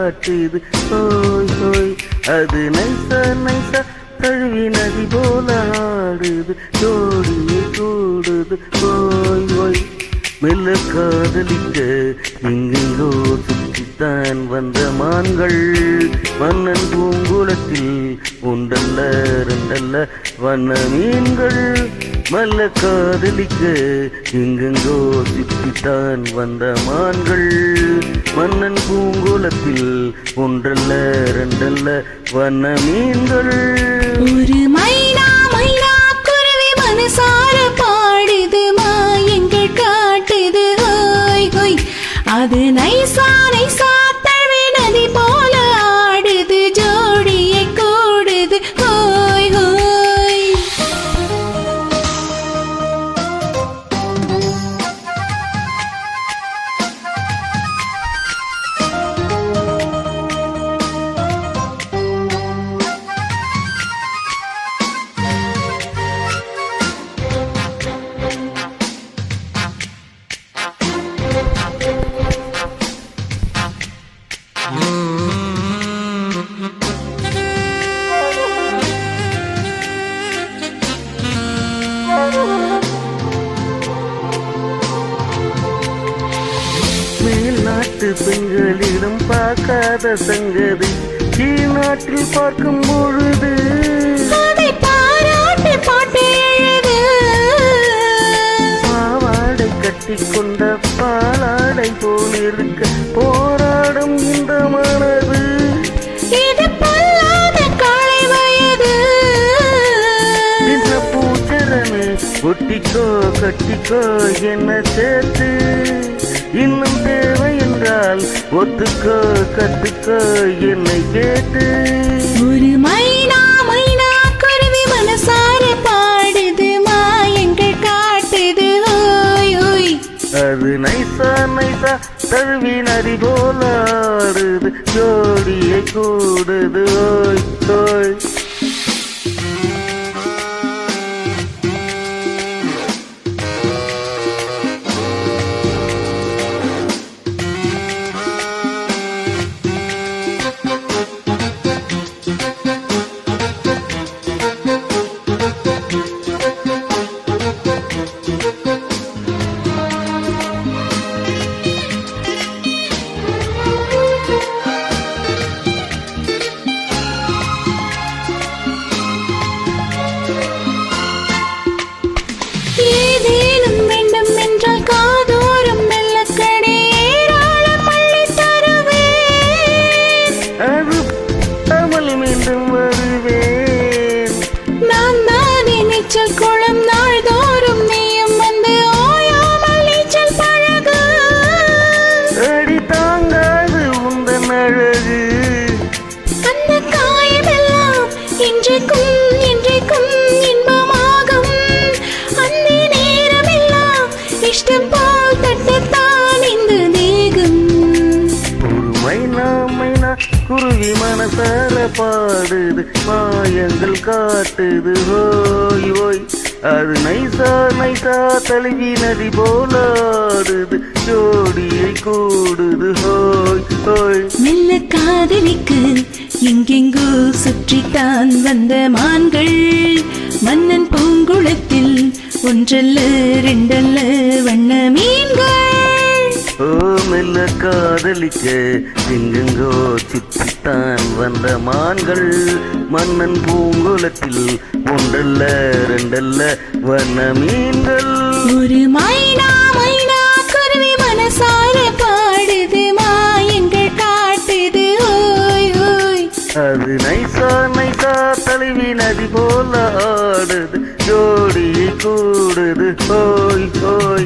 காட்டுது ஹோய் ஹோய். அது நைசா நைசா தழுவி நதி போல ஆடுது ஜோடியை கூடுது ஹோய் ஹோய். மெல்ல காதலிக்க எங்கெங்கோ சுற்றித்தான் வந்த மான்கள் மன்னன் பூங்குளத்தில் ஒன்றல்ல ரெண்டல்ல வண்ண மீன்கள். மெல்ல காதலிக்க எங்கெங்கோ சுற்றித்தான் வந்த மான்கள் மன்னன் பூங்குளத்தில் ஒன்றல்ல ரெண்டல்ல வண்ண மீன்கள். ஒரு மைனா மைனா குருவி மனசார பாடுது மாயங்கள் காட்டுது ஹோய் ஹோய். அது நைசா நைசா தழுவி நதி போல ஆடுது ஜோடியை கூடுது ஹோய் ஹோய். மேல்நாட்டு பெண்களிடம் பார்க்காத சங்கதி கீழ்நாட்டில் பார்க்கும் பொழுது அதை பாராட்டு பாட்டு எழுது. பாவாடை கட்டி கொண்ட பாலாடை போல் இருக்க போராடும் இந்த மனது. இது பொல்லாத காளை வயது. சின்ன பூச்சரமே ஒட்டிக்கோ கட்டிக்கோ என்ன சேர்த்து இன்னும் தேவை என்றால் ஒத்துக்கோ கத்துக்கோ என்னை கேட்டு. ஒரு மைனா மைனா குருவி மனசார பாடுது மாயங்கள் காட்டுது ஹோய் ஹோய். அது நைசா நைசா தழுவி நதி போல ஆடுது ஜோடியை கூடுது ஓய் ஓய். ஏதேனும் வேண்டும் என்றால் காதோறும் மெல்லக்கடை ஏராளம் அள்ளி தருவேன். அது தமிழ் மீண்டும் வருவேன். நான் தானே நீச்சல் குளம் நாள்தோறும் நீயும் வந்து ஓயாமல் நீச்சல் பழகு. அடி தாங்காது உந்தன் அழகு. அந்த காயமெல்லாம் இன்றைக்கும் இன்றைக்கும் இன்பமாகும். அந்த நேரமெல்லாம் இஷ்டம் போல் தட்டத்தான் இந்த தேகம். ஒரு மைனா மைனா குருவி மனசால பாடுது மாயங்கள் காட்டுது ஹோய் ஹோய். அது நைசா நைசா தழுவி நதி போல ஆடுது ஜோடியை கூடுது ஹோய் ஹோய். மெல்ல காதலிக்கு எங்கெங்கோ சுற்றித்தான் வந்த மான்கள் மன்னன் பூங்குளத்தில் ஒன்றல்ல ரெண்டல்ல வண்ண மீன்கள். ஓ மெல்ல காதலிக்க எங்கெங்கோ சுற்றித்தான் வந்த மான்கள் மன்னன் பூங்குளத்தில் ஒன்றல்ல ரெண்டல்ல வண்ண மீன்கள். ஒரு மைனா மைனா குருவி மனசார பாடுது மாயங்கள் காட்டுது ஹோய் ஹோய். அது நைசா நைசா தழுவி நதி போல ஆடுது ஜோடியை கூடுது ஹோய் ஹோய்.